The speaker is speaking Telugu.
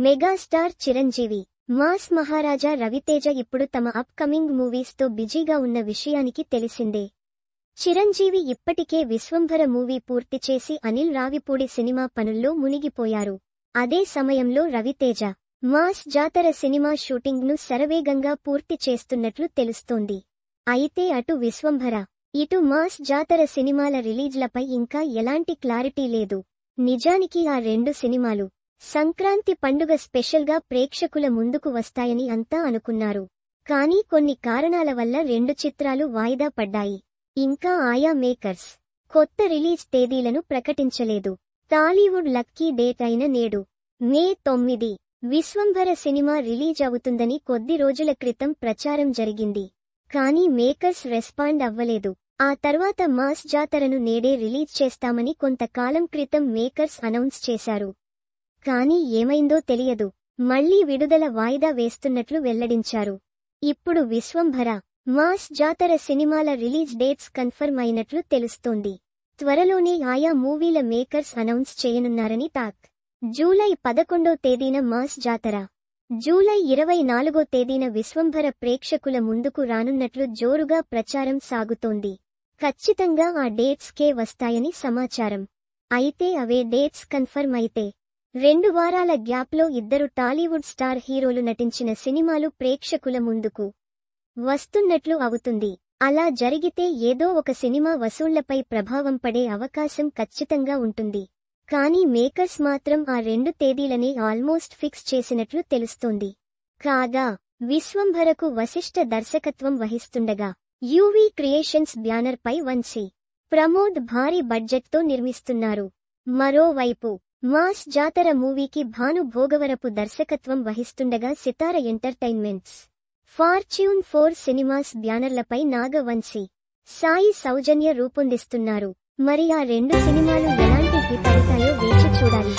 మెగాస్టార్ చిరంజీవి, మాస్ మహారాజా రవితేజ ఇప్పుడు తమ అప్ కమింగ్ మూవీస్ తో బిజీగా ఉన్న విషయానికి తెలిసిందే. చిరంజీవి ఇప్పటికే విశ్వంభర మూవీ పూర్తి చేసి అనిల్ రావిపూడి సినిమా పనుల్లో మునిగిపోయారు. అదే సమయంలో రవితేజ మాస్ జాతర సినిమా షూటింగ్ ను శరవేగంగా పూర్తి చేస్తున్నట్లు తెలుస్తోంది. అయితే అటు విశ్వంభర, ఇటు మాస్ జాతర సినిమాల రిలీజ్లపై ఇంకా ఎలాంటి క్లారిటీ లేదు. నిజానికి ఆ రెండు సినిమాలు సంక్రాంతి పండుగ స్పెషల్గా ప్రేక్షకుల ముందుకు వస్తాయని అంతా అనుకున్నారు. కానీ కొన్ని కారణాల వల్ల రెండు చిత్రాలు వాయిదా పడ్డాయి. ఇంకా ఆయా మేకర్స్ కొత్త రిలీజ్ తేదీలను ప్రకటించలేదు. టాలీవుడ్ లక్కీ డేట్ అయిన నేడు మే 9 విశ్వంభర సినిమా రిలీజ్ అవుతుందని కొద్ది రోజుల క్రితం ప్రచారం జరిగింది. కానీ మేకర్స్ రెస్పాండ్ అవ్వలేదు. ఆ తర్వాత మాస్ జాతరను నేడే రిలీజ్ చేస్తామని కొంతకాలం క్రితం మేకర్స్ అనౌన్స్ చేశారు. కానీ ఏమైందో తెలియదు. మళ్లీ విడుదల వాయిదా వేస్తున్నట్లు వెల్లడించారు. ఇప్పుడు విశ్వంభర, మాస్ జాతర సినిమాల రిలీజ్ డేట్స్ కన్ఫర్మ్ అయినట్లు తెలుస్తోంది. త్వరలోనే ఆయా మూవీల మేకర్స్ అనౌన్స్ చేయనున్నారని టాక్. జూలై 11వ తేదీన మాస్ జాతర, జూలై 24వ తేదీన విశ్వంభర ప్రేక్షకుల ముందుకు రానున్నట్లు జోరుగా ప్రచారం సాగుతోంది. ఖచ్చితంగా ఆ డేట్స్ కే వస్తాయని సమాచారం. అయితే అవే డేట్స్ కన్ఫర్మ్ అయితే 2 వారాల గ్యాప్లో ఇద్దరు టాలీవుడ్ స్టార్ హీరోలు నటించిన సినిమాలు ప్రేక్షకుల ముందుకు వస్తున్నట్లు అవుతుంది. అలా జరిగితే ఏదో ఒక సినిమా వసూళ్లపై ప్రభావం పడే అవకాశం ఖచ్చితంగా ఉంటుంది. కానీ మేకర్స్ మాత్రం ఆ 2 తేదీలనే ఆల్మోస్ట్ ఫిక్స్ చేసినట్లు తెలుస్తోంది. కాగా విశ్వంభరకు వశిష్ఠ దర్శకత్వం వహిస్తుండగా యూవీ క్రియేషన్స్ బ్యానర్ పై వంశీ ప్రమోద్ భారీ బడ్జెట్తో నిర్మిస్తున్నారు. మరోవైపు మాస్ జాతర మూవీకి భాను భోగవరపు దర్శకత్వం వహిస్తుండగా సితార ఎంటర్టైన్మెంట్స్, ఫార్చ్యూన్ 4 సినిమాస్ బ్యానర్లపై నాగవంశీ, సాయి సౌజన్య రూపొందిస్తున్నారు. మరి ఆ 2 సినిమాలు ఎలాంటి హిట్ అవుతాయో వేచి చూడాలి.